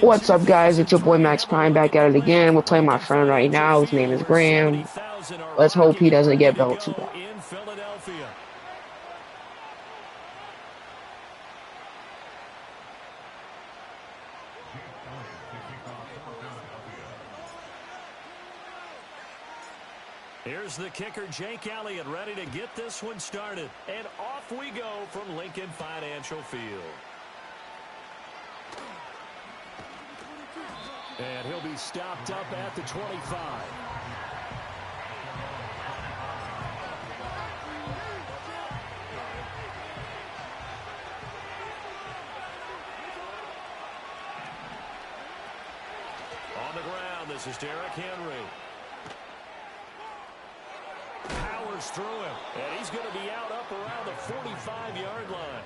What's up, guys? It's your boy Max Prime back at it again. We're playing my friend right now. His name is Graham. Let's hope he doesn't get belted too bad. Here's the kicker, Jake Elliott, ready to get this one started. And off we go from Lincoln Financial Field. And he'll be stopped up at the 25. On the ground, this is Derrick Henry. Powers through him, and he's going to be out up around the 45-yard line.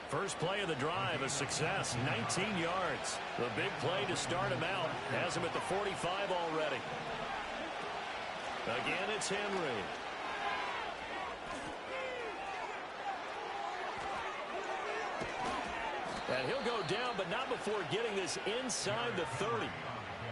First play of the drive, a success, 19 yards. The big play to start him out. Has him at the 45 already. Again, it's Henry. And he'll go down, but not before getting this inside the 30.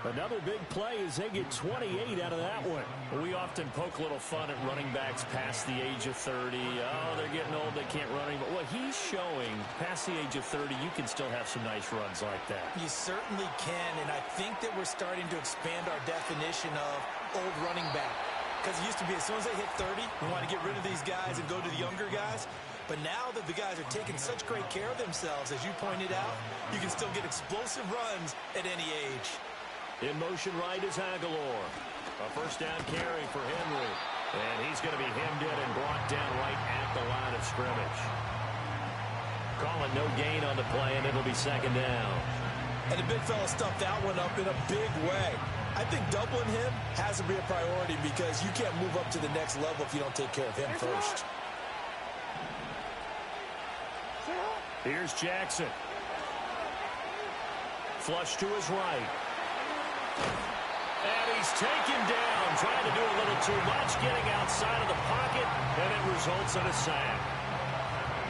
Another big play as they get 28 out of that one. We often poke a little fun at running backs past the age of 30. Oh, they're getting old, they can't run anymore. What he's showing, past the age of 30, you can still have some nice runs like that. You certainly can, and I think that we're starting to expand our definition of old running back. Because it used to be as soon as they hit 30, we want to get rid of these guys and go to the younger guys. But now that the guys are taking such great care of themselves, as you pointed out, you can still get explosive runs at any age. In motion right is Aguilar. A first down carry for Henry. And he's going to be hemmed in and brought down right at the line of scrimmage. Calling no gain on the play, and it'll be second down. And the big fella stuffed that one up in a big way. I think doubling him has to be a priority because you can't move up to the next level if you don't take care of him first. Here's Jackson. Flush to his right. And he's taken down, trying to do a little too much, getting outside of the pocket, and it results in a sack.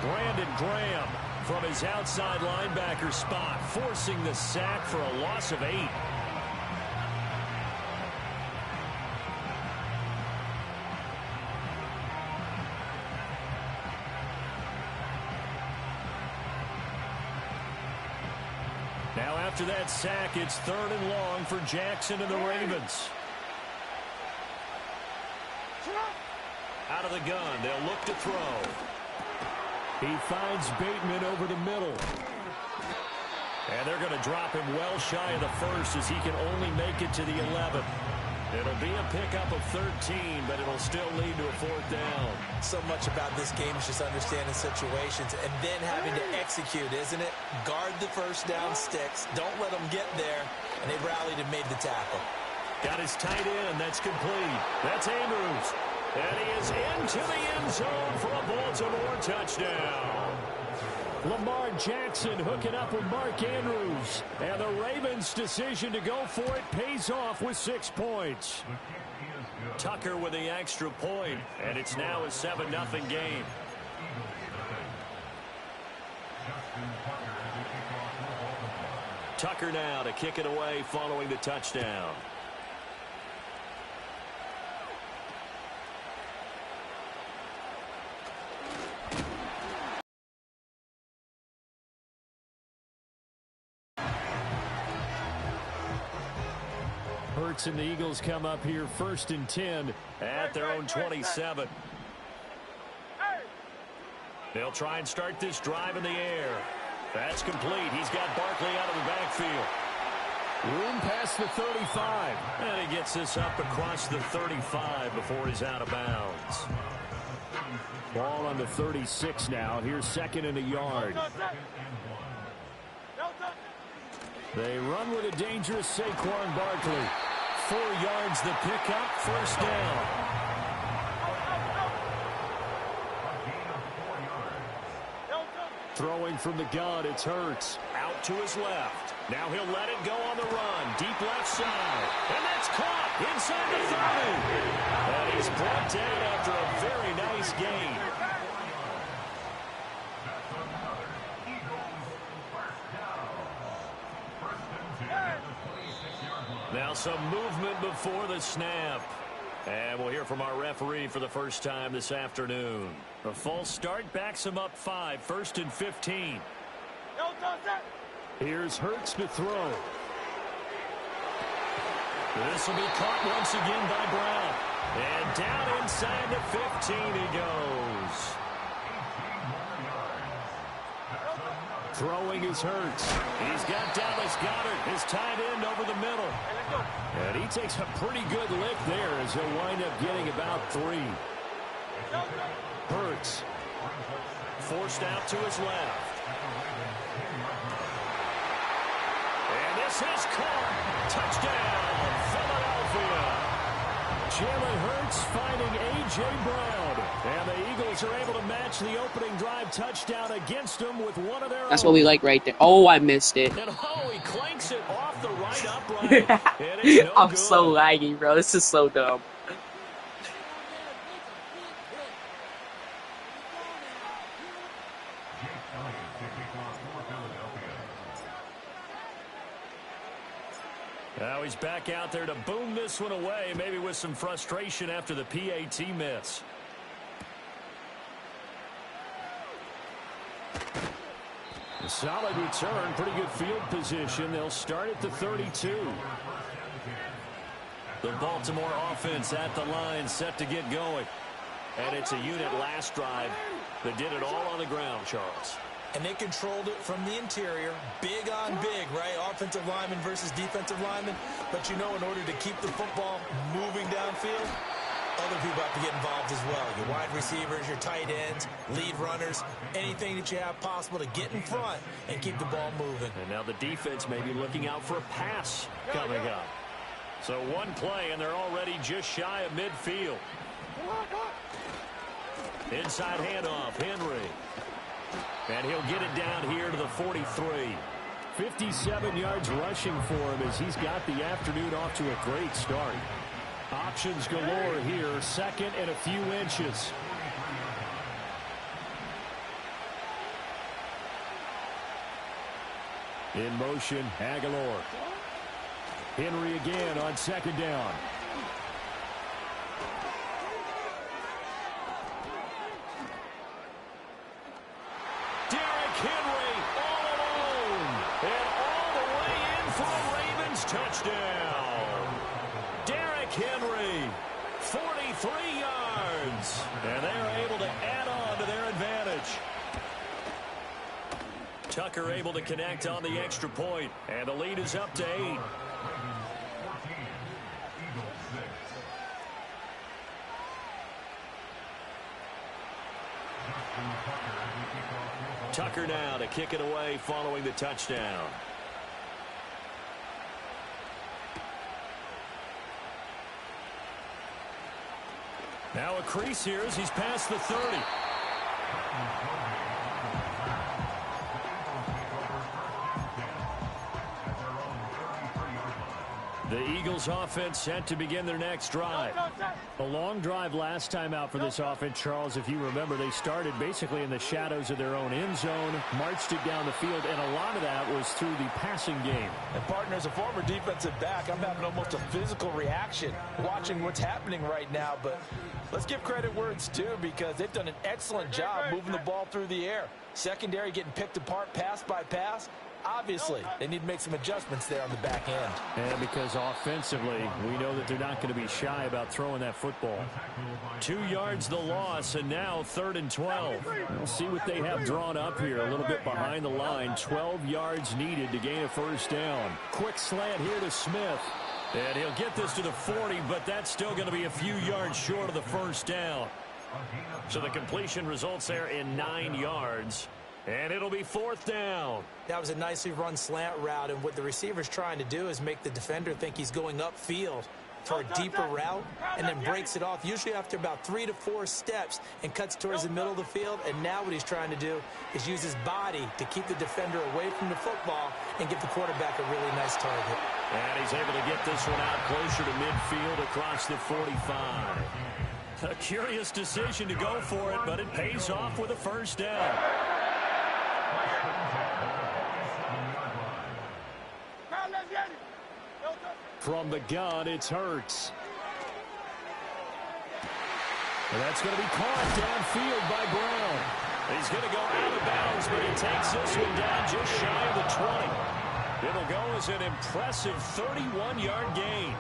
Brandon Graham from his outside linebacker spot, forcing the sack for a loss of 8. Now after that sack, it's 3rd and long for Jackson and the Ravens. Out of the gun, they'll look to throw. He finds Bateman over the middle. And they're going to drop him well shy of the first as he can only make it to the 11. It'll be a pickup of 13, but it'll still lead to a 4th down. So much about this game is just understanding situations and then having to execute, isn't it? Guard the first down sticks. Don't let them get there. And they rallied and made the tackle. Got his tight end. That's complete. That's Andrews. And he is into the end zone for a Baltimore touchdown. Lamar Jackson hooking up with Mark Andrews. And the Ravens' decision to go for it pays off with 6 points. Tucker with the extra point, and it's now a 7-0 game. Tucker now to kick it away following the touchdown. Hurts and the Eagles come up here 1st and 10 at their own 27. They'll try and start this drive in the air. That's complete. He's got Barkley out of the backfield. Room past the 35. And he gets this up across the 35 before he's out of bounds. Ball on the 36 now. Here's 2nd and a yard. They run with a dangerous Saquon Barkley. 4 yards the pickup, 1st down. Throwing from the gun, it's Hurts. Out to his left. Now he'll let it go on the run. Deep left side. And that's caught inside the 30. And he's brought down after a very nice gain. Now some movement before the snap. And we'll hear from our referee for the first time this afternoon. A false start backs him up 5, 1st and 15. Here's Hurts to throw. This will be caught once again by Brown. And down inside the 15 he goes. Throwing is Hurts. He's got Dallas Goedert, his tight end, over the middle. And he takes a pretty good lick there as he'll wind up getting about 3. Hurts forced out to his left. And this is caught. Touchdown, Philadelphia. Jalen Hurts finding A.J. Brown. And the Eagles are able to match the opening drive touchdown against them with one of their That's own. what we like right there. Oh, I missed it. And he clanks it off the right upright. And it's no I'm good. so laggy, bro. This is so dumb. Now he's back out there to boom this one away, maybe with some frustration after the PAT miss. A solid return, pretty good field position. They'll start at the 32. The Baltimore offense at the line, set to get going. And it's a unit last drive that did it all on the ground, Charles. And they controlled it from the interior. Big on big, right? Offensive lineman versus defensive lineman. But you know, in order to keep the football moving downfield, other people have to get involved as well. Your wide receivers, your tight ends, lead runners, anything that you have possible to get in front and keep the ball moving. And now the defense may be looking out for a pass coming up. So one play, and they're already just shy of midfield. Inside handoff, Henry. And he'll get it down here to the 43. 57 yards rushing for him as he's got the afternoon off to a great start. Options galore here, second and a few inches. In motion, Aguilar. Henry again on second down. Henry all alone and all the way in for a Ravens touchdown. Derrick Henry, 43 yards, and they're able to add on to their advantage. Tucker able to connect on the extra point, and the lead is up to 8. Tucker now to kick it away following the touchdown. Now a crease here as he's past the 30. The Eagles offense set to begin their next drive. A long drive last time out for this offense, Charles. If you remember, they started basically in the shadows of their own end zone, marched it down the field, and a lot of that was through the passing game. And partner, as a former defensive back, I'm having almost a physical reaction watching what's happening right now. But let's give credit where it's due, because they've done an excellent job moving the ball through the air. Secondary getting picked apart pass by pass. Obviously, they need to make some adjustments there on the back end. And because offensively, we know that they're not going to be shy about throwing that football. 2 yards the loss, and now 3rd and 12. We'll see what they have drawn up here. A little bit behind the line. 12 yards needed to gain a first down. Quick slant here to Smith. And he'll get this to the 40, but that's still going to be a few yards short of the first down. So the completion results there in 9 yards. And it'll be 4th down. That was a nicely run slant route, and what the receiver's trying to do is make the defender think he's going upfield for a deeper route, and then breaks it off, usually after about 3 to 4 steps, and cuts towards the middle of the field. And now what he's trying to do is use his body to keep the defender away from the football and give the quarterback a really nice target. And he's able to get this one out closer to midfield across the 45. A curious decision to go for it, but it pays off with a first down. From the gun, it's Hurts. And that's going to be caught downfield by Brown. He's going to go out of bounds, but he takes this one down just shy of the 20. It'll go as an impressive 31-yard gain.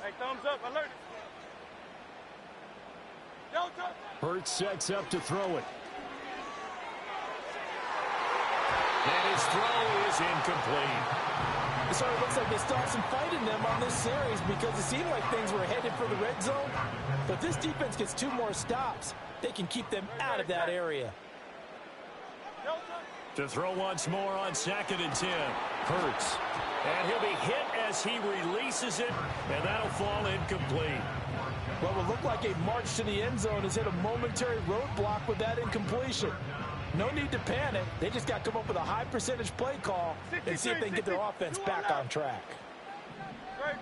Hey, thumbs up, alert. Hurts sets up to throw it. And his throw is incomplete. So it looks like they still have some fight in them on this series because it seemed like things were headed for the red zone. But this defense gets 2 more stops. They can keep them out of that area. To throw once more on 2nd and 10. Hurts. And he'll be hit as he releases it, and that'll fall incomplete. What will look like a march to the end zone has hit a momentary roadblock with that incompletion. No need to panic. They just got to come up with a high percentage play call and see if they can get their offense back on track. Great.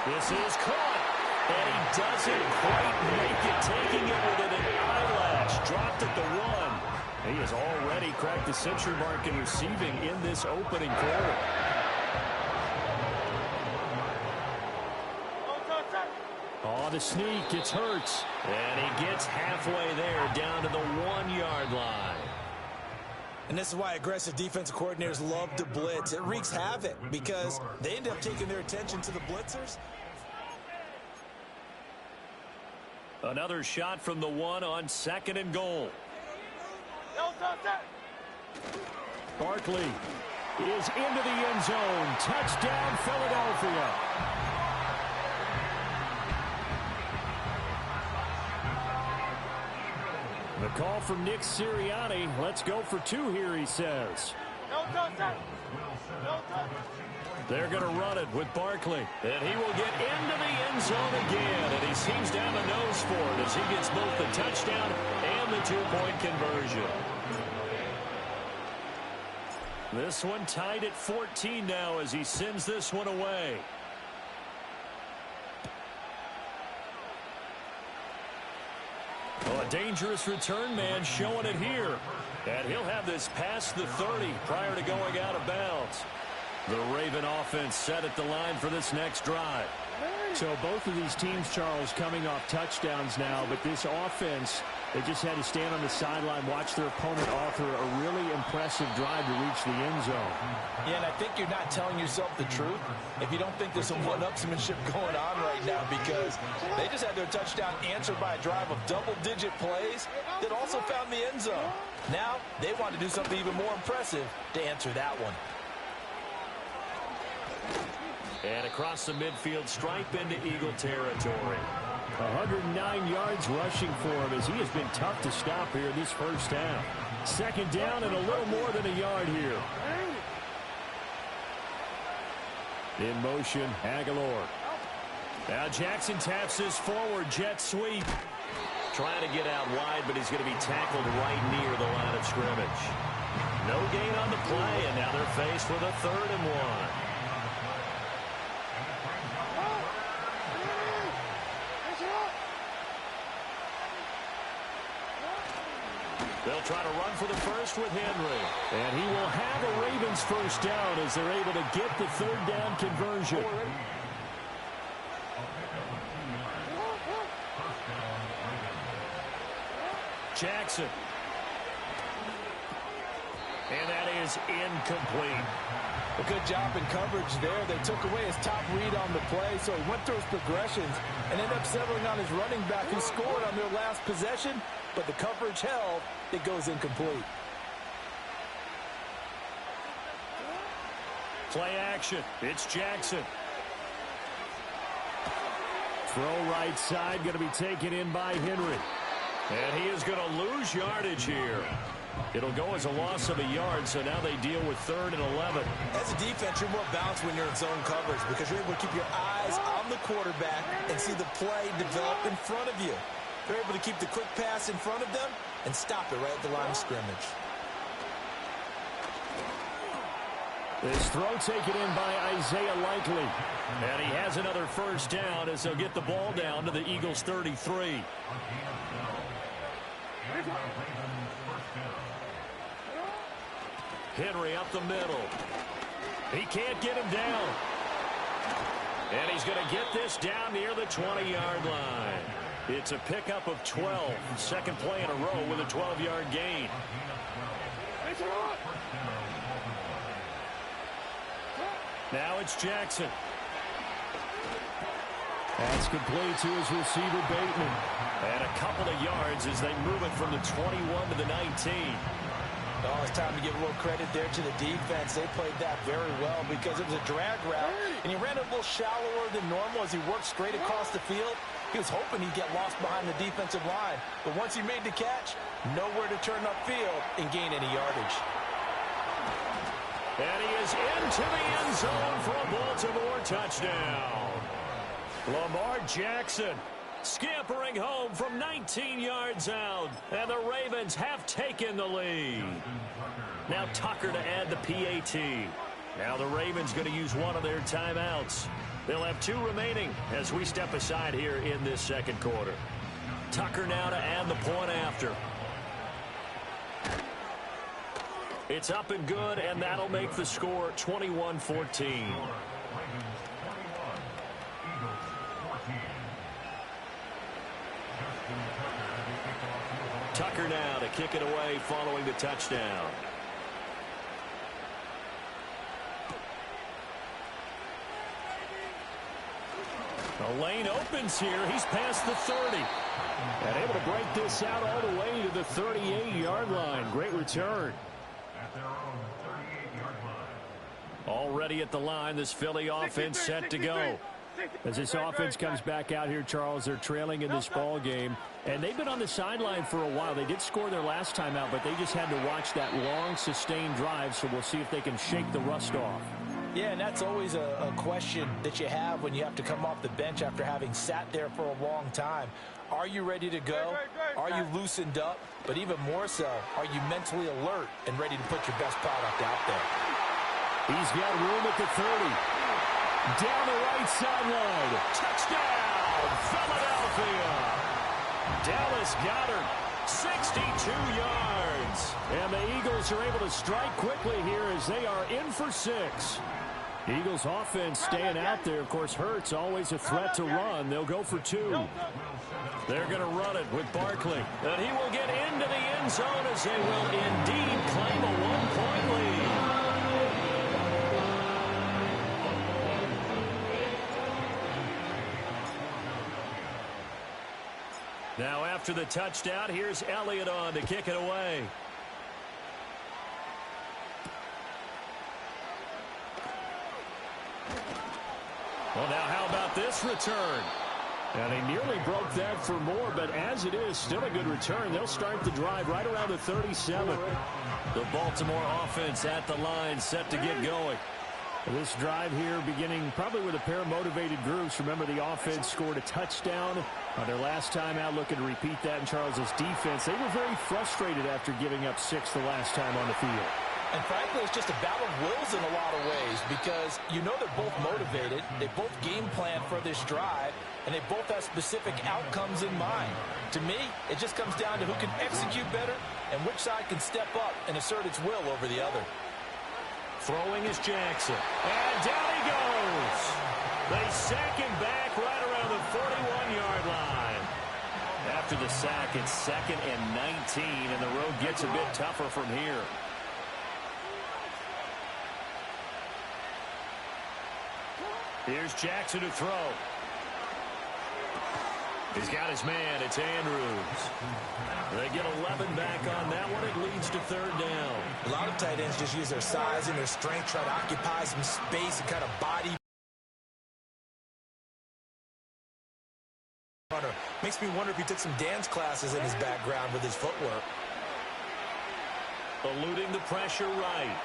This is caught, and he doesn't quite make it, taking it within an eyelash. Dropped at the 1. He has already cracked the century mark in receiving in this opening quarter. On the sneak, it's Hurts. And he gets halfway there, down to the 1-yard line. And this is why aggressive defensive coordinators love to blitz. It wreaks havoc because they end up taking their attention to the blitzers. Another shot from the 1 on 2nd and goal. Barkley is into the end zone. Touchdown, Philadelphia. The call from Nick Sirianni. Let's go for 2 here, he says. They're going to run it with Barkley. And he will get into the end zone again. And he seems to have a nose for it as he gets both the touchdown and the 2-point conversion. This one tied at 14 now as he sends this one away. Oh, a dangerous return man showing it here. And he'll have this past the 30 prior to going out of bounds. The Raven offense set at the line for this next drive. So both of these teams, Charles, coming off touchdowns now, but this offense, they just had to stand on the sideline, watch their opponent offer a really impressive drive to reach the end zone. Yeah, and I think you're not telling yourself the truth if you don't think there's some one-upsmanship going on right now, because they just had their touchdown answered by a drive of double-digit plays that also found the end zone. Now they want to do something even more impressive to answer that one. And across the midfield stripe into Eagle territory. 109 yards rushing for him as he has been tough to stop here this first half. 2nd down and a little more than a yard here. In motion, Aguilar. Now Jackson taps this forward jet sweep. Trying to get out wide, but he's going to be tackled right near the line of scrimmage. No gain on the play, and now they're faced with a 3rd and 1. They'll try to run for the first with Henry. And he will have a Ravens first down as they're able to get the 3rd down conversion. Jackson. And that is incomplete. A good job in coverage there. They took away his top read on the play, so he went through his progressions and ended up settling on his running back who scored on their last possession, but the coverage held. It goes incomplete. Play action. It's Jackson. Throw right side, going to be taken in by Henry. And he is going to lose yardage here. It'll go as a loss of a yard, so now they deal with 3rd and 11. As a defense, you're more balanced when you're in zone coverage because you're able to keep your eyes on the quarterback and see the play develop in front of you. They're able to keep the quick pass in front of them and stop it right at the line of scrimmage. This throw taken in by Isaiah Likely. And he has another first down as they'll get the ball down to the Eagles' 33. Henry up the middle. He can't get him down. And he's going to get this down near the 20-yard line. It's a pickup of 12. Second play in a row with a 12-yard gain. Now it's Jackson. That's complete to his receiver, Bateman. And a couple of yards as they move it from the 21 to the 19. Oh, it's time to give a little credit there to the defense. They played that very well because it was a drag route, and he ran it a little shallower than normal as he worked straight across the field. He was hoping he'd get lost behind the defensive line, but once he made the catch, nowhere to turn upfield and gain any yardage. And he is into the end zone for a Baltimore touchdown. Lamar Jackson scampering home from 19 yards out, and the Ravens have taken the lead. Now Tucker to add the PAT. Now the Ravens going to use one of their timeouts. They'll have 2 remaining as we step aside here in this second quarter. Tucker now to add the point after. It's up and good, and that'll make the score 21-14. Tucker now to kick it away following the touchdown. The lane opens here. He's past the 30. And able to break this out all the way to the 38-yard line. Great return. Already at the line, this Philly offense set to go. As this offense comes back out here, Charles, they're trailing in this ball game. And they've been on the sideline for a while. They did score their last time out, but they just had to watch that long, sustained drive. So we'll see if they can shake the rust off. Yeah, and that's always a question that you have when you have to come off the bench after having sat there for a long time. Are you ready to go? Are you loosened up? But even more so, are you mentally alert and ready to put your best product out there? He's got room at the 30. Down the right sideline. Touchdown, Philadelphia. Dallas Goedert, 62 yards. And the Eagles are able to strike quickly here as they are in for 6. Eagles offense staying out there. Of course, Hurts always a threat to run. They'll go for 2. They're going to run it with Barkley. And he will get into the end zone as they will indeed claim a 1-point lead. Now after the touchdown, here's Elliott on to kick it away. Well, now how about this return? And he nearly broke that for more, but as it is, still a good return. They'll start the drive right around the 37. The Baltimore offense at the line set to get going. This drive here beginning probably with a pair of motivated groups. Remember, the offense scored a touchdown on their last time out. Looking to repeat that in Charles's defense. They were very frustrated after giving up 6 the last time on the field. And frankly, it's just a battle of wills in a lot of ways because you know they're both motivated. They both game plan for this drive, and they both have specific outcomes in mind. To me, it just comes down to who can execute better and which side can step up and assert its will over the other. Throwing is Jackson. And down he goes. They sack him back right around the 41-yard line. After the sack, it's 2nd and 19, and the road gets a bit tougher from here. Here's Jackson to throw. He's got his man. It's Andrews. They get 11 back on that one. It leads to 3rd down. A lot of tight ends just use their size and their strength, try to occupy some space and kind of body. Makes me wonder if he took some dance classes in his background with his footwork. Eluding the pressure right.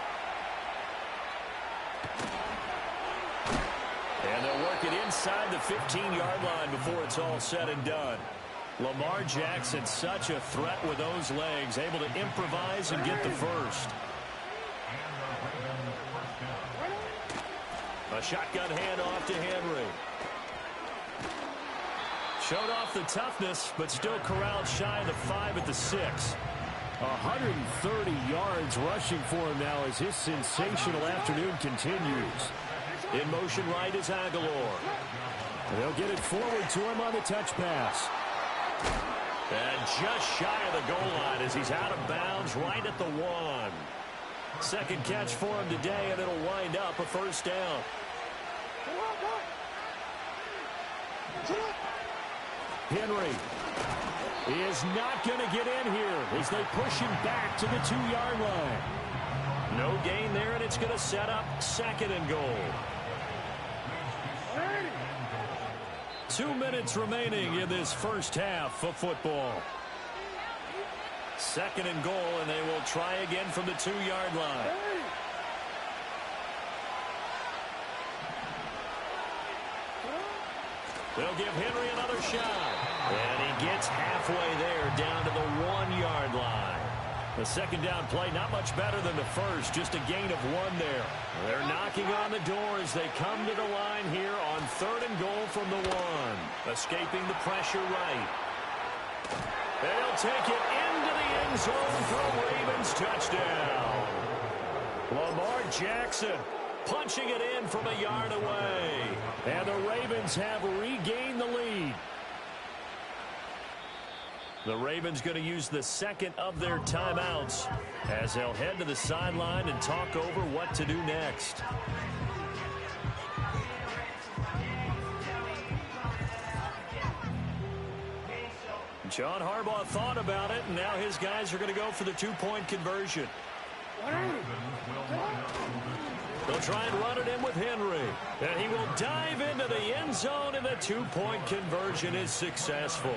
And they'll work it inside the 15-yard line before it's all said and done. Lamar Jackson, such a threat with those legs, able to improvise and get the first. A shotgun handoff to Henry. Showed off the toughness, but still corralled shy of the 5 at the 6. 130 yards rushing for him now as his sensational afternoon continues. In motion right is Aguilar. They'll get it forward to him on the touch pass. And just shy of the goal line as he's out of bounds right at the 1. Second catch for him today, and it'll wind up a first down. Henry is not going to get in here as they push him back to the 2-yard line. No gain there, and it's going to set up second and goal. 2 minutes remaining in this first half of football. Second and goal, and they will try again from the 2-yard line. They'll give Henry another shot. And he gets halfway there down to the 1-yard line. The second down play not much better than the first, just a gain of 1 there. They're knocking on the door as they come to the line here on third and goal from the 1. Escaping the pressure right. They'll take it into the end zone for a Ravens touchdown. Lamar Jackson punching it in from a yard away. And the Ravens have regained the lead. The Ravens going to use the second of their timeouts as they'll head to the sideline and talk over what to do next. John Harbaugh thought about it, and now his guys are going to go for the 2-point conversion. They'll try and run it in with Henry. And he will dive into the end zone, and the 2-point conversion is successful.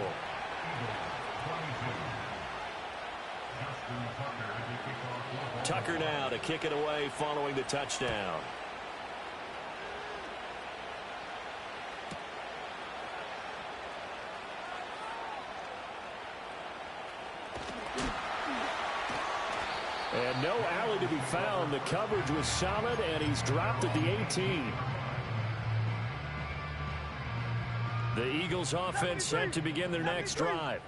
Tucker now to kick it away following the touchdown. And no alley to be found. The coverage was solid, and he's dropped at the 18. The Eagles offense set to begin their next drive.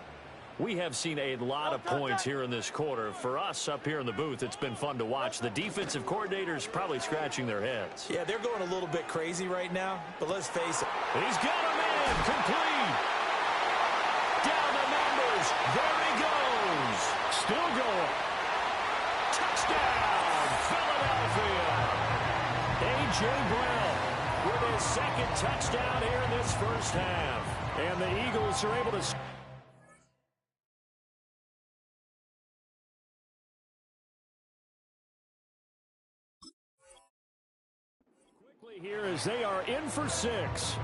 We have seen a lot of points here in this quarter. For us up here in the booth, it's been fun to watch. The defensive coordinators probably scratching their heads. Yeah, they're going a little bit crazy right now, but let's face it. He's got a man complete. Down the numbers. There he goes. Still going. Touchdown, Philadelphia. A.J. Brown with his second touchdown here in this first half. And the Eagles are able to... here as they are in for 6.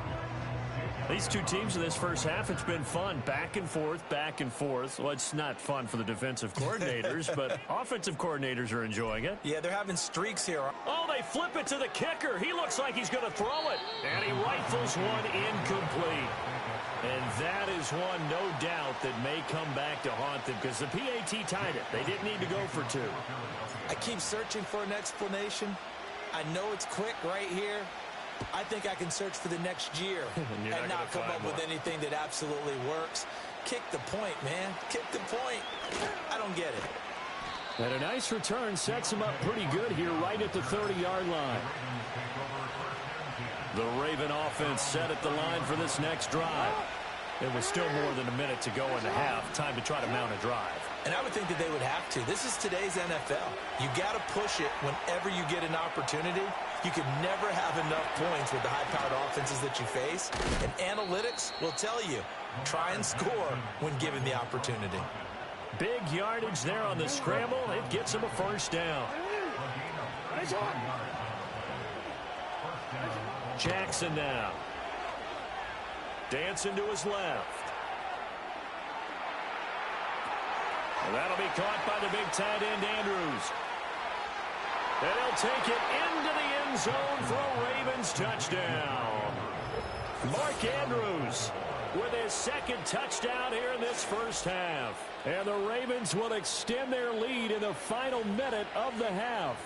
These two teams in this first half, it's been fun. Back and forth, back and forth. Well, it's not fun for the defensive coordinators, but offensive coordinators are enjoying it. Yeah, they're having streaks here. Oh, they flip it to the kicker. He looks like he's going to throw it. And he rifles one incomplete. And that is one, no doubt, that may come back to haunt them because the PAT tied it. They didn't need to go for 2. I keep searching for an explanation. I know it's quick right here. I think I can search for the next year and not come up with anything that absolutely works. Kick the point, man. Kick the point. I don't get it. And a nice return sets him up pretty good here right at the 30-yard line. The Raven offense set at the line for this next drive. It was still more than a minute to go in the half. Time to try to mount a drive. And I would think that they would have to. This is today's NFL. You got to push it whenever you get an opportunity. You can never have enough points with the high-powered offenses that you face. And analytics will tell you, try and score when given the opportunity. Big yardage there on the scramble. It gets him a first down. Jackson now. Dancing to his left. And that'll be caught by the big tight end, Andrews. And he'll take it into the end zone for a Ravens touchdown. Mark Andrews with his second touchdown here in this first half. And the Ravens will extend their lead in the final minute of the half.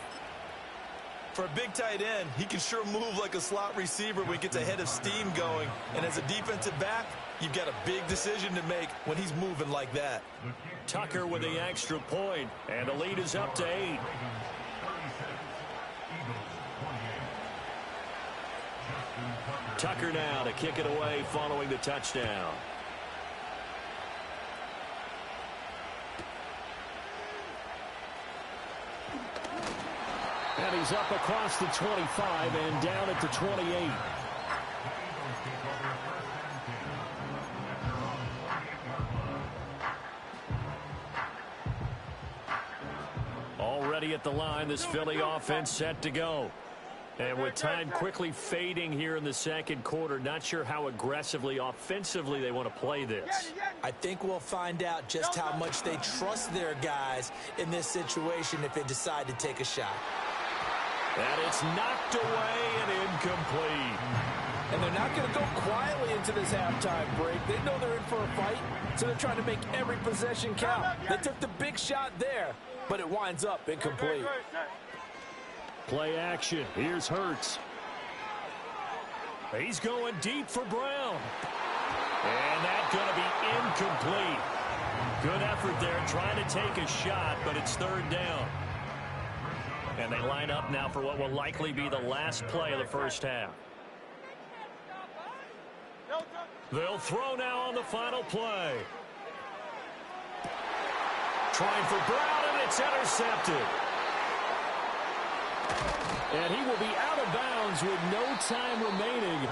For a big tight end, he can sure move like a slot receiver when he gets a head of steam going. And as a defensive back, you've got a big decision to make when he's moving like that. Tucker with the extra point, and the lead is up to 8. Tucker now to kick it away following the touchdown. And he's up across the 25 and down at the 28. Already at the line, this Philly offense set to go. And with time quickly fading here in the second quarter, not sure how aggressively, offensively they want to play this. I think we'll find out just how much they trust their guys in this situation if they decide to take a shot. And it's knocked away and incomplete. And they're not going to go quietly into this halftime break. They know they're in for a fight, so they're trying to make every possession count. They took the big shot there, but it winds up incomplete. Play action. Here's Hurts. He's going deep for Brown. And that's going to be incomplete. Good effort there trying to take a shot, but it's third down. And they line up now for what will likely be the last play of the first half. They'll throw now on the final play. Trying for Brown, and it's intercepted. And he will be out of bounds with no time remaining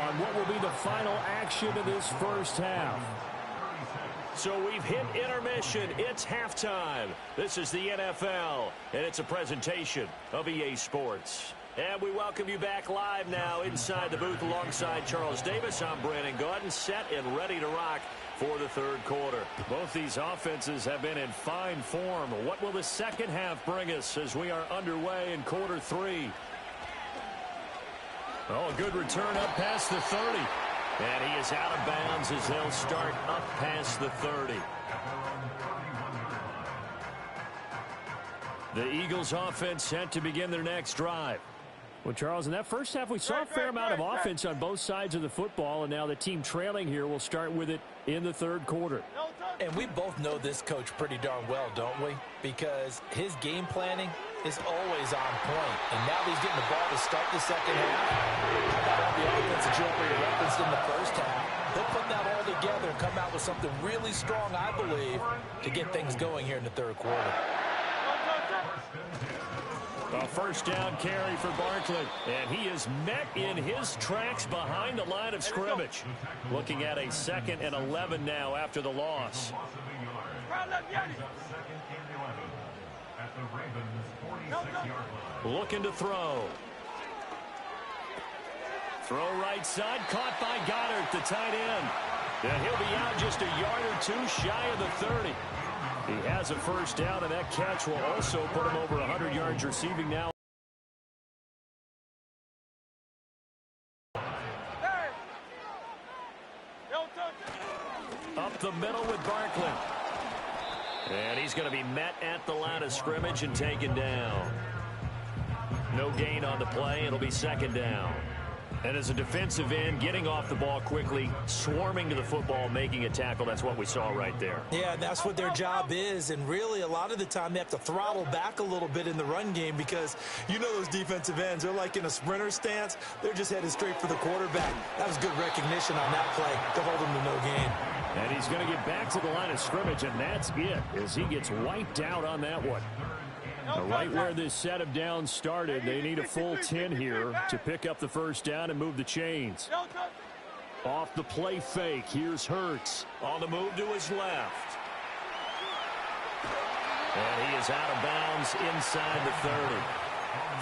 on what will be the final action of this first half. So we've hit intermission. It's halftime. This is the NFL, and it's a presentation of EA Sports. And we welcome you back live now inside the booth alongside Charles Davis. I'm Brandon Gaudin, set and ready to rock for the third quarter. Both these offenses have been in fine form. What will the second half bring us as we are underway in quarter three? Oh, a good return up past the 30. And he is out of bounds as they'll start up past the 30. The Eagles offense set to begin their next drive. Well, Charles, in that first half, we saw a fair amount of offense on both sides of the football, and now the team trailing here will start with it in the third quarter. And we both know this coach pretty darn well, don't we? Because his game planning is always on point. And now that he's getting the ball to start the second half, how about all the offense that you already referenced in the first half? He'll put that all together and come out with something really strong, I believe, to get things going here in the third quarter. A first down carry for Barkley, and he is met in his tracks behind the line of scrimmage. Looking at a 2nd and 11 now after the loss. Looking to throw. Throw right side, caught by Goddard, the tight end. And he'll be out just a yard or two shy of the 30. He has a first down, and that catch will also put him over 100 yards receiving now. Up the middle with Barkley. And he's going to be met at the line of scrimmage and taken down. No gain on the play. It'll be second down. And as a defensive end, getting off the ball quickly, swarming to the football, making a tackle, that's what we saw right there. Yeah, that's what their job is. And really, a lot of the time, they have to throttle back a little bit in the run game because you know those defensive ends, they're like in a sprinter stance. They're just headed straight for the quarterback. That was good recognition on that play to hold him to no gain. And he's going to get back to the line of scrimmage, and that's it as he gets wiped out on that one. Right where this set of downs started, they need a full 10 here to pick up the first down and move the chains. Off the play fake, here's Hurts. On the move to his left. And he is out of bounds inside the 30.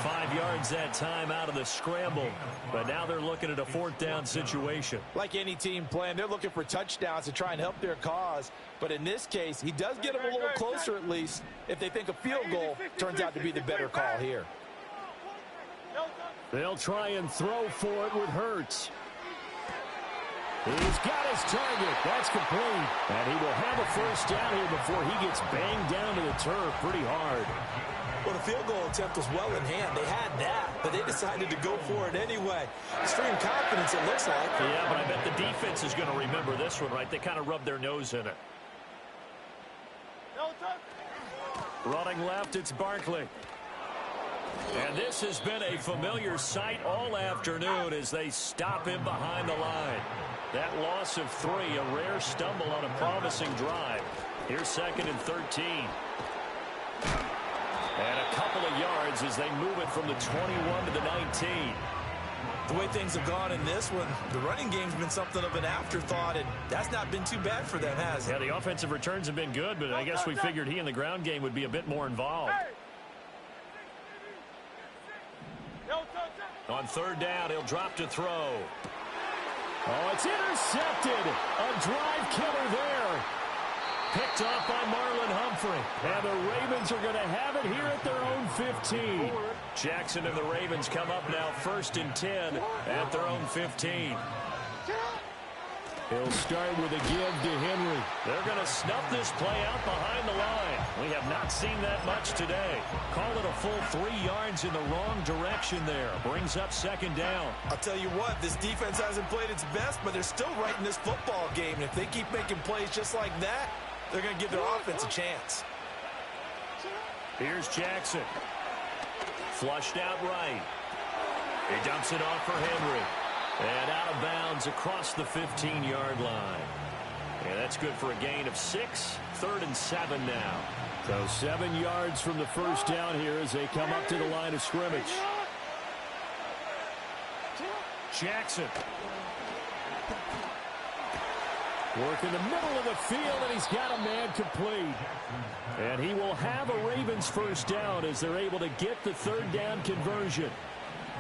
5 yards that time out of the scramble. But now they're looking at a fourth down situation. Like any team playing, they're looking for touchdowns to try and help their cause. But in this case, he does get them a little closer at least if they think a field goal turns out to be the better call here. They'll try and throw for it with Hurts. He's got his target. That's complete. And he will have a first down here before he gets banged down to the turf pretty hard. Well, the field goal attempt was well in hand. They had that, but they decided to go for it anyway. Extreme confidence, it looks like. Yeah, but I bet the defense is going to remember this one, right? They kind of rubbed their nose in it. Running left, it's Barkley. And this has been a familiar sight all afternoon as they stop him behind the line. That loss of 3, a rare stumble on a promising drive. Here's 2nd and 13. And a couple of yards as they move it from the 21 to the 19. The way things have gone in this one, the running game's been something of an afterthought, and that's not been too bad for them, has it? Yeah, the offensive returns have been good, but I guess we figured he in the ground game would be a bit more involved. On 3rd down, he'll drop to throw. Oh, it's intercepted. A drive killer there. Picked off by Marlon Humphrey. And the Ravens are going to have it here at their own 15. Jackson and the Ravens come up now 1st and 10 at their own 15. He'll start with a give to Henry. They're going to snuff this play out behind the line. We have not seen that much today. Call it a full 3 yards in the wrong direction there. Brings up 2nd down. I'll tell you what, this defense hasn't played its best, but they're still right in this football game. And if they keep making plays just like that, they're going to give their offense a chance. Here's Jackson. Flushed out right. He dumps it off for Henry. And out of bounds across the 15-yard line. And that's good for a gain of 6. 3rd and 7 now. So 7 yards from the first down here as they come up to the line of scrimmage. Jackson. Work in the middle of the field, and he's got a man complete. And he will have a Ravens first down as they're able to get the 3rd down conversion.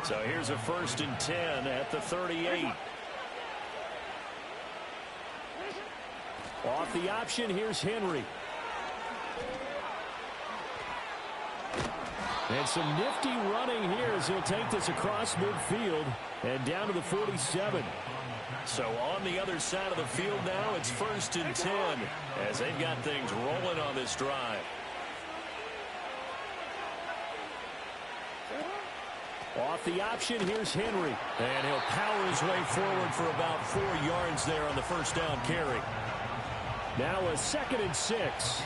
So here's a 1st and 10 at the 38. Off the option, here's Henry. And some nifty running here as he'll take this across midfield and down to the 47. So on the other side of the field now, it's 1st and 10 as they've got things rolling on this drive. Off the option, here's Henry. And he'll power his way forward for about 4 yards there on the first down carry. Now a 2nd and 6.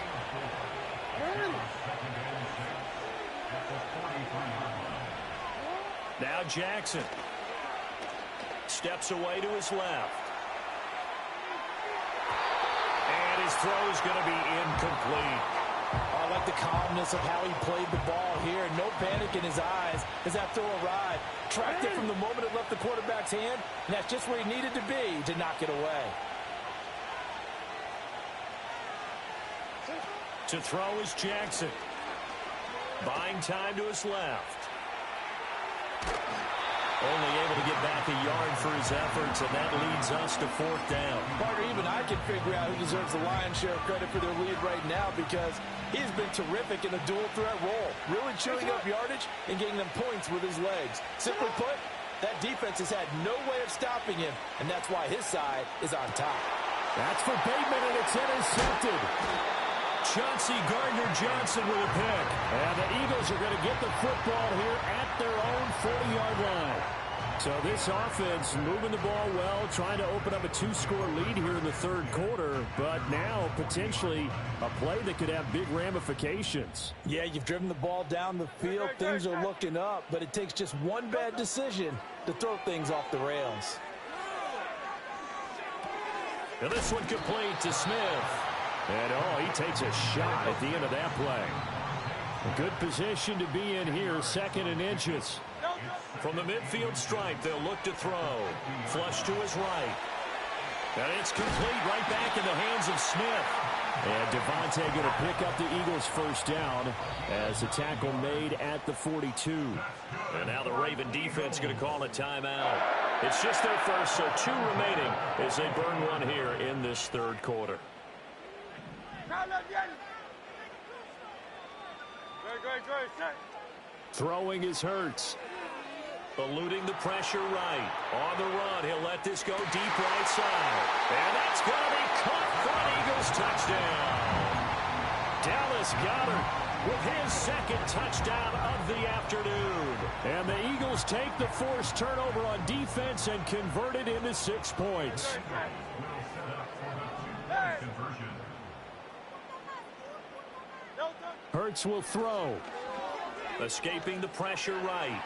Now Jackson. Steps away to his left. And his throw is going to be incomplete. I like the calmness of how he played the ball here. No panic in his eyes as that throw arrived. Tracked it from the moment it left the quarterback's hand, and that's just where he needed to be to knock it away. To throw is Jackson. Buying time to his left. Only able to get back a yard for his efforts, and that leads us to 4th down. Parker, even I can figure out who deserves the lion's share of credit for their lead right now because he's been terrific in a dual threat role, really chewing up yardage and getting them points with his legs. Simply put, that defense has had no way of stopping him, and that's why his side is on top. That's for Bateman, and it's intercepted. Chauncey Gardner-Johnson with a pick. And the Eagles are going to get the football here at their own 40-yard line. So this offense moving the ball well, trying to open up a 2-score lead here in the 3rd quarter, but now potentially a play that could have big ramifications. Yeah, you've driven the ball down the field. Things are looking up, but it takes just one bad decision to throw things off the rails. And this one complete to Smith. And, oh, he takes a shot at the end of that play. A good position to be in here, 2nd and inches. From the midfield stripe, they'll look to throw. Flush to his right. And it's complete right back in the hands of Smith. And Devontae going to pick up the Eagles' first down as the tackle made at the 42. And now the Raven defense going to call a timeout. It's just their first, so 2 remaining as they burn one here in this 3rd quarter. Throwing is Hurts. Eluding the pressure right. On the run, he'll let this go deep right side. And that's going to be caught for an Eagles touchdown. Dallas Goedert with his second touchdown of the afternoon. And the Eagles take the forced turnover on defense and convert it into 6 points. Hurts will throw. Escaping the pressure right.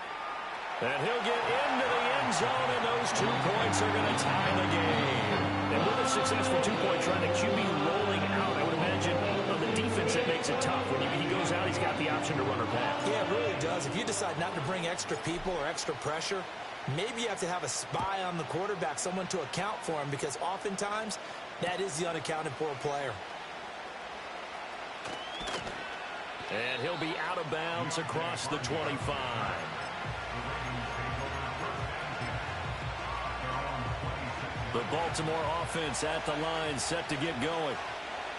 And he'll get into the end zone, and those 2 points are going to tie the game. And with a successful 2-point run, the QB rolling out, I would imagine on the defense it makes it tough. When he goes out, he's got the option to run or pass. Yeah, it really does. If you decide not to bring extra people or extra pressure, maybe you have to have a spy on the quarterback, someone to account for him, because oftentimes that is the unaccounted for player. And he'll be out of bounds across the 25. The Baltimore offense at the line, set to get going.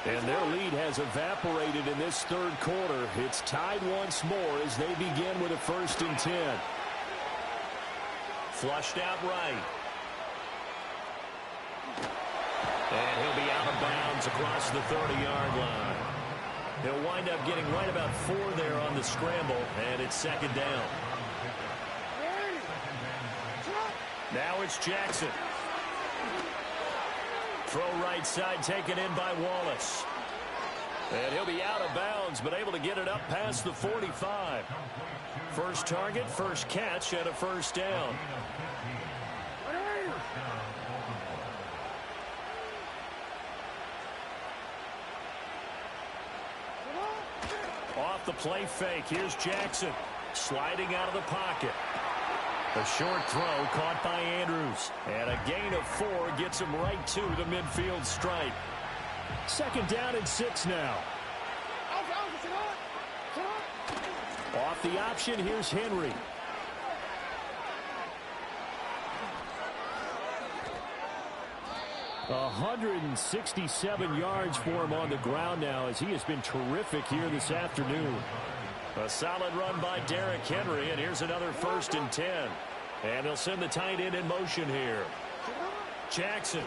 And their lead has evaporated in this third quarter. It's tied once more as they begin with a 1st and 10. Flushed out right. And he'll be out of bounds across the 30-yard line. He'll wind up getting right about 4 there on the scramble, and it's 2nd down. Now it's Jackson. Throw right side taken in by Wallace. And he'll be out of bounds, but able to get it up past the 45. First target, first catch, and a 1st down. Off the play fake, here's Jackson. Sliding out of the pocket. A short throw caught by Andrews. And a gain of 4 gets him right to the midfield stripe. 2nd down and 6 now. Off the option, here's Henry. A 167 yards for him on the ground now, as he has been terrific here this afternoon. A solid run by Derrick Henry, and here's another 1st and 10. And he'll send the tight end in motion here. Jackson.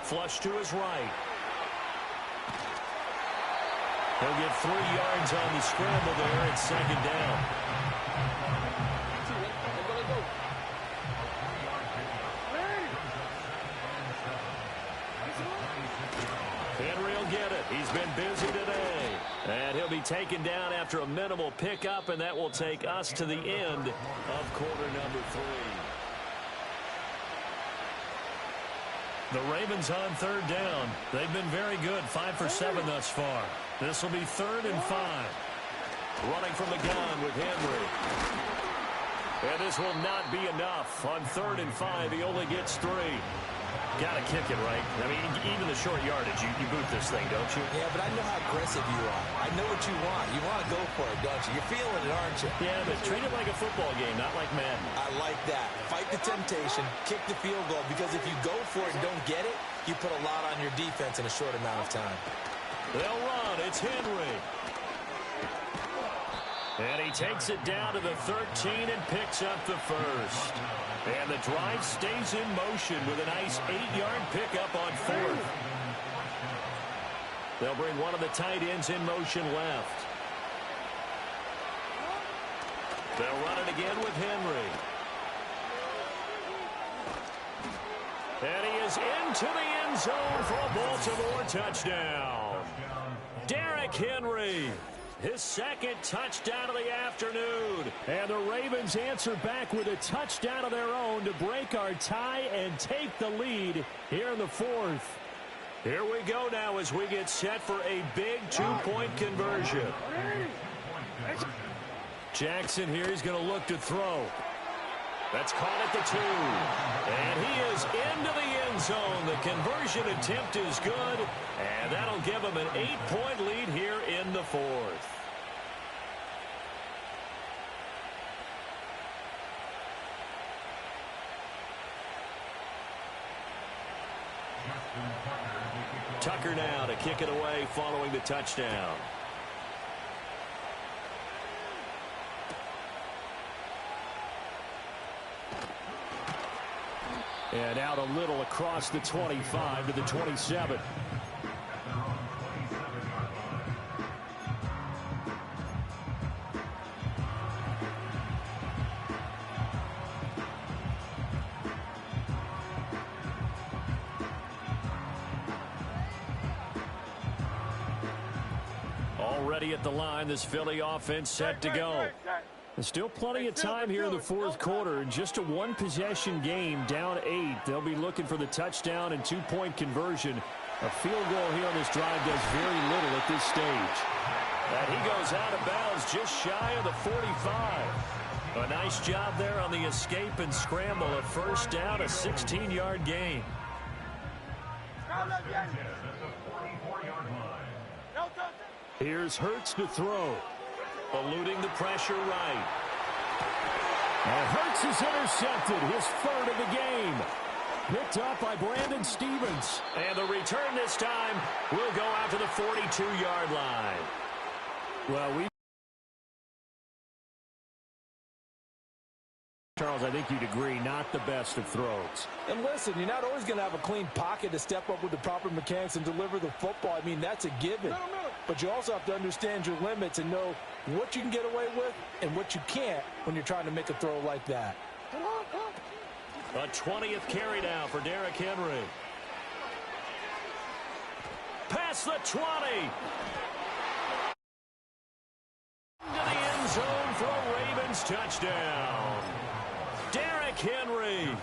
Flush to his right. He'll get 3 yards on the scramble there. It's 2nd down. Henry will get it. He's been busy today. And he'll be taken down after a minimal pickup, and that will take us to the end of quarter number 3. The Ravens on 3rd down. They've been very good, 5 for 7 thus far. This will be 3rd and 5. Running from the gun with Henry. And this will not be enough. On 3rd and 5, he only gets 3. Got to kick it, right? I mean, even the short yardage, you boot this thing, don't you? Yeah, but I know how aggressive you are. I know what you want. You want to go for it, don't you? You're feeling it, aren't you? Yeah, but treat it like a football game, not like Madden. I like that. Fight the temptation, kick the field goal, because if you go for it and don't get it, you put a lot on your defense in a short amount of time. They'll run. It's Henry. And he takes it down to the 13 and picks up the 1st. And the drive stays in motion with a nice 8-yard pickup on 4th. They'll bring one of the tight ends in motion left. They'll run it again with Henry. And he is into the end zone for a Baltimore touchdown. Derrick Henry. His 2nd touchdown of the afternoon. And the Ravens answer back with a touchdown of their own to break our tie and take the lead here in the 4th. Here we go now as we get set for a big 2-point conversion. Jackson here, he's going to look to throw. That's caught at the 2. And he is into the end zone. The conversion attempt is good. And that'll give him an 8-point lead here in the 4th. Tucker now to kick it away following the touchdown. And out a little across the 25 to the 27. Already at the line, this Philly offense set to go. There's still plenty of time here in the fourth quarter. Just a one-possession game, down 8. They'll be looking for the touchdown and two-point conversion. A field goal here on this drive does very little at this stage. And he goes out of bounds just shy of the 45. A nice job there on the escape and scramble. A first down, a 16-yard gain. Here's Hurts to throw. Eluding the pressure right. And Hurts is intercepted, his third of the game. Picked up by Brandon Stevens. And the return this time will go out to the 42-yard line. Well, Charles, I think you'd agree, not the best of throws. And listen, you're not always going to have a clean pocket to step up with the proper mechanics and deliver the football. I mean, that's a given. But you also have to understand your limits and know what you can get away with and what you can't when you're trying to make a throw like that. A 20th carry now for Derrick Henry. Past the 20. Into the end zone for a Ravens touchdown. Derrick Henry,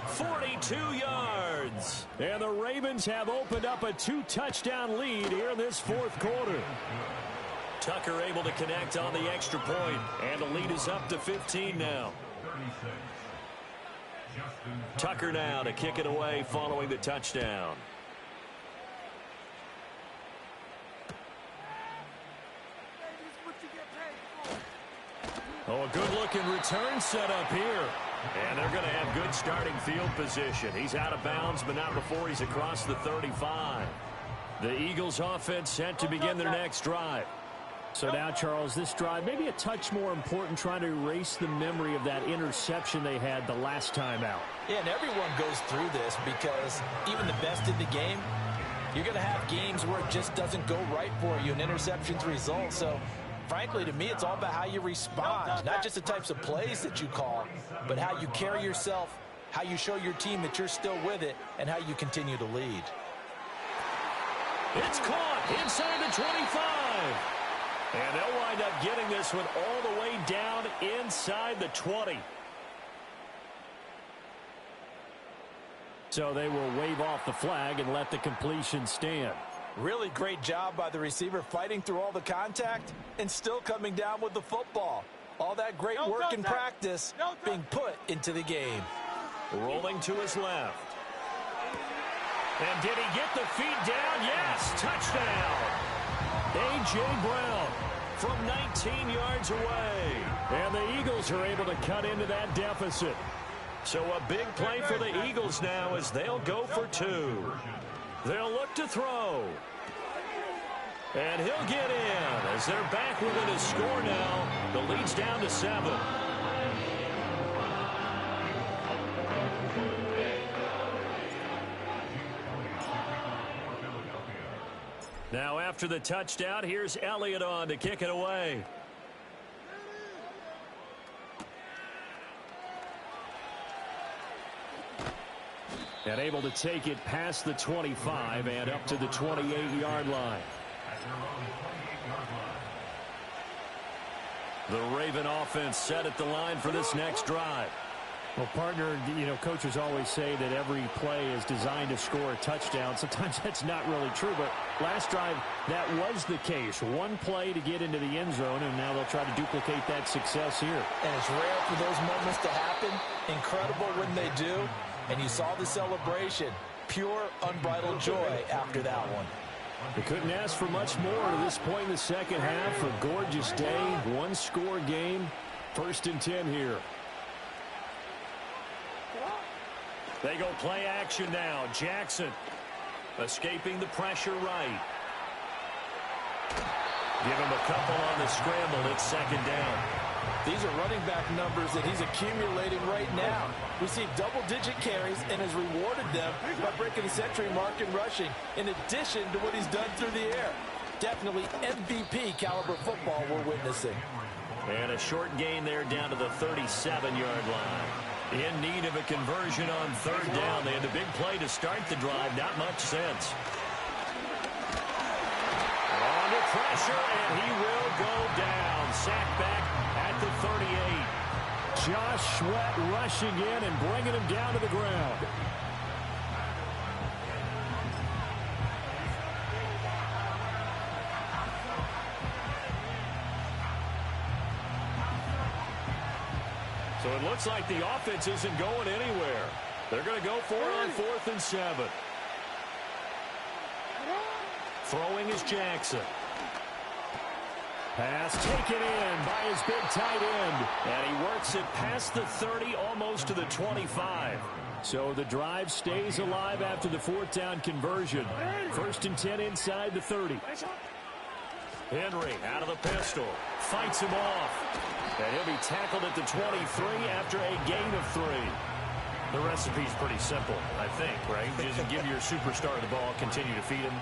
42 yards. And the Ravens have opened up a 2-touchdown lead here in this fourth quarter. Tucker able to connect on the extra point, and the lead is up to 15 now. Tucker now to kick it away following the touchdown. Oh, a good-looking return set up here. And they're going to have good starting field position. He's out of bounds, but not before he's across the 35. The Eagles offense set to begin their next drive. So now, Charles, this drive maybe a touch more important, trying to erase the memory of that interception they had the last time out. Yeah, and everyone goes through this because even the best in the game, you're going to have games where it just doesn't go right for you and interceptions result. So, frankly, to me, it's all about how you respond, not just the types of plays that you call, but how you carry yourself, how you show your team that you're still with it, and how you continue to lead. It's caught inside the 25. And they'll wind up getting this one all the way down inside the 20. So they will wave off the flag and let the completion stand. Really great job by the receiver fighting through all the contact and still coming down with the football. All that great work and practice being put into the game. Rolling to his left. And did he get the feet down? Yes, touchdown. A.J. Brown from 19 yards away. And the Eagles are able to cut into that deficit. So a big play for the Eagles now as they'll go for 2. They'll look to throw. And he'll get in as they're back within a score now. The lead's down to 7. Now after the touchdown, here's Elliott on to kick it away. And able to take it past the 25 and up to the 28-yard line. The Raven offense set at the line for this next drive. Well, partner, coaches always say that every play is designed to score a touchdown. Sometimes that's not really true, but last drive, that was the case. One play to get into the end zone, and now they'll try to duplicate that success here. And it's rare for those moments to happen. Incredible when they do. And you saw the celebration. Pure, unbridled joy after that one. They couldn't ask for much more to this point in the second half. A gorgeous day, one-score game. 1st and 10 here. They go play action now. Jackson escaping the pressure right. Give him a couple on the scramble. It's 2nd down. These are running back numbers that he's accumulating right now. received double-digit carries and has rewarded them by breaking the century mark in rushing, in addition to what he's done through the air. Definitely MVP caliber football we're witnessing. And a short gain there down to the 37-yard line. In need of a conversion on third down. They had a big play to start the drive. Not much sense. Under pressure, and he will go down. Sacked back at the 38. Josh Sweat rushing in and bringing him down to the ground. So it looks like the offense isn't going anywhere. They're going to go for it on 4th and 7. Throwing is Jackson. Pass taken in by his big tight end. And he works it past the 30, almost to the 25. So the drive stays alive after the 4th down conversion. 1st and 10 inside the 30. Henry out of the pistol. Fights him off. And he'll be tackled at the 23 after a gain of 3. The recipe's pretty simple, I think, right? Just give your superstar the ball, continue to feed him.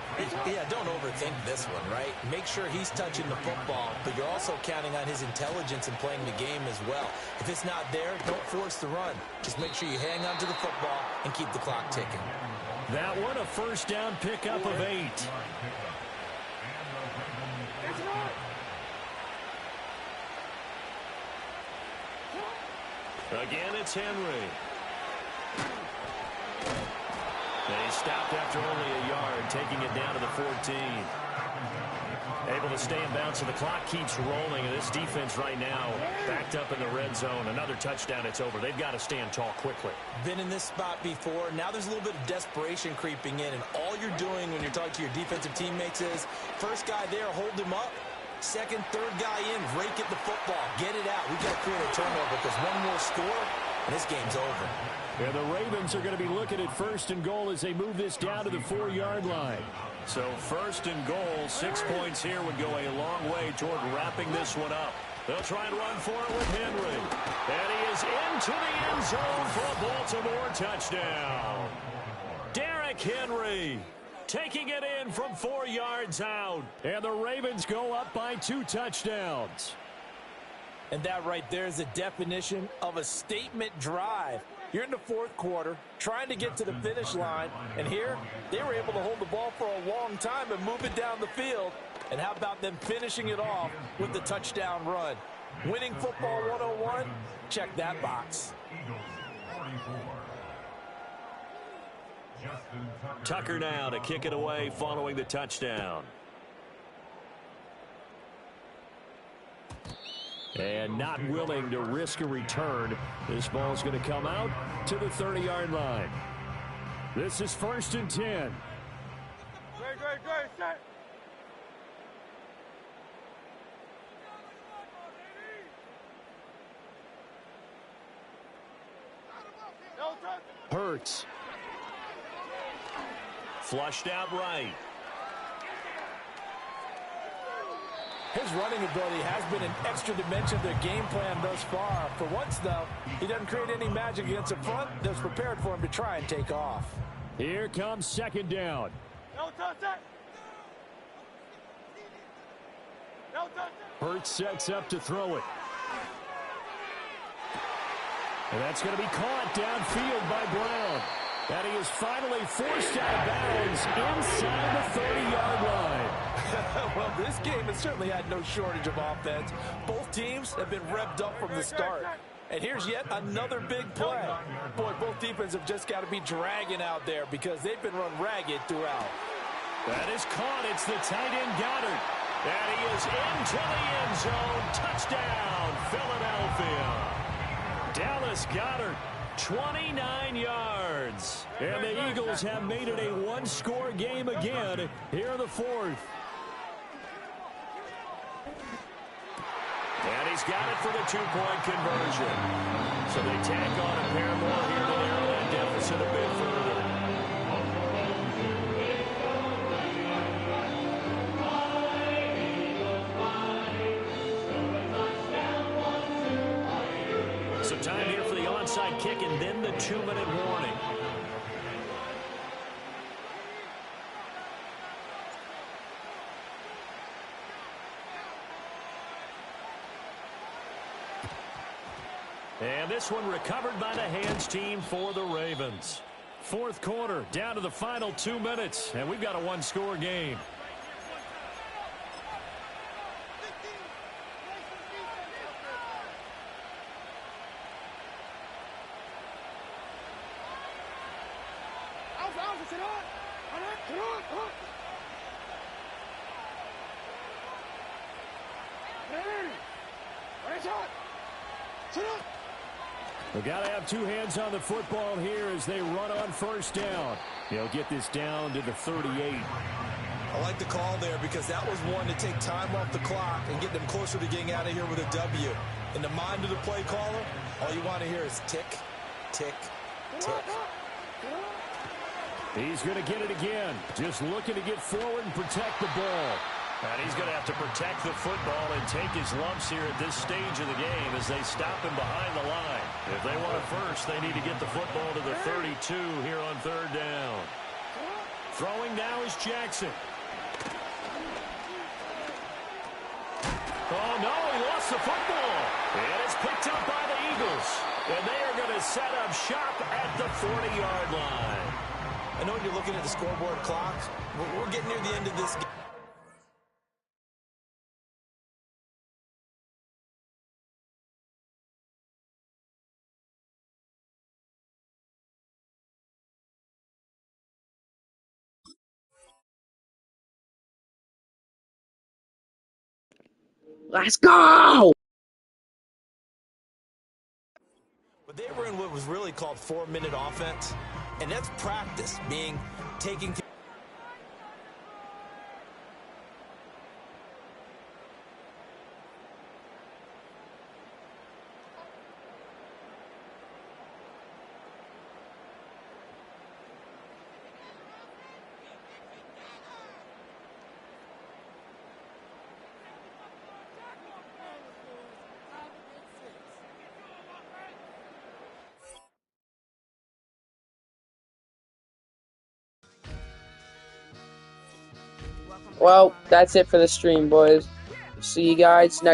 Yeah, don't overthink this one, right? Make sure he's touching the football, but you're also counting on his intelligence in playing the game as well. If it's not there, don't force the run. Just make sure you hang on to the football and keep the clock ticking. That one, a 1st down pickup of 8. Again, it's Henry. And he stopped after only a yard, taking it down to the 14. Able to stay in bounds, so the clock keeps rolling. And this defense right now backed up in the red zone. Another touchdown, it's over. They've got to stand tall quickly. Been in this spot before. Now there's a little bit of desperation creeping in. And all you're doing when you're talking to your defensive teammates is, first guy there, hold him up. Second, third guy in, rake at the football. Get it out. We've got to create a turnover because one more score, and this game's over. And the Ravens are going to be looking at 1st and goal as they move this down to the 4-yard line. So 1st and goal, 6 points here would go a long way toward wrapping this one up. They'll try and run for it with Henry. And he is into the end zone for a Baltimore touchdown. Derrick Henry taking it in from 4 yards out. And the Ravens go up by 2 touchdowns. And that right there is the definition of a statement drive. You're in the 4th quarter, trying to get to the finish line, and here they were able to hold the ball for a long time and move it down the field. And how about them finishing it off with the touchdown run? Winning football 101? Check that box. Tucker now to kick it away following the touchdown. And not willing to risk a return. This ball's going to come out to the 30-yard line. This is 1st and 10. Great, set. Hurts. Flushed out right. His running ability has been an extra dimension of their game plan thus far. For once, though, he doesn't create any magic against the front that's prepared for him to try and take off. Here comes 2nd down. No touch that. No touch that. Hurts sets up to throw it. And that's going to be caught downfield by Brown. And he is finally forced out of bounds inside the 30-yard line. Well, this game has certainly had no shortage of offense. Both teams have been revved up from the start. And here's yet another big play. Boy, both defenses have just got to be dragging out there because they've been run ragged throughout. That is caught. It's the tight end Goddard. And he is into the end zone. Touchdown, Philadelphia. Dallas Goddard, 29 yards. And the Eagles have made it a one-score game again here in the 4th. And he's got it for the 2-point conversion. So they tack on a pair more here to narrow that deficit a bit further. So time here for the onside kick, and and then the 2-minute warning. And this one recovered by the hands team for the Ravens. Fourth quarter, down to the final 2 minutes, and we've got a one-score game. We've got to have two hands on the football here as they run on first down. They'll get this down to the 38. I like the call there because that was one to take time off the clock and get them closer to getting out of here with a W. In the mind of the play caller, all you want to hear is tick, tick, tick. He's going to get it again. Just looking to get forward and protect the ball. And he's going to have to protect the football and take his lumps here at this stage of the game as they stop him behind the line. If they want it first, they need to get the football to the 32 here on third down. Throwing now is Jackson. Oh, no, he lost the football. And it's picked up by the Eagles. And they are going to set up shop at the 40-yard line. I know you're looking at the scoreboard clock. We're getting near the end of this game. Let's go! But they were in what was really called 4-minute offense, and that's practice, being taking. Well, that's it for the stream, boys. See you guys next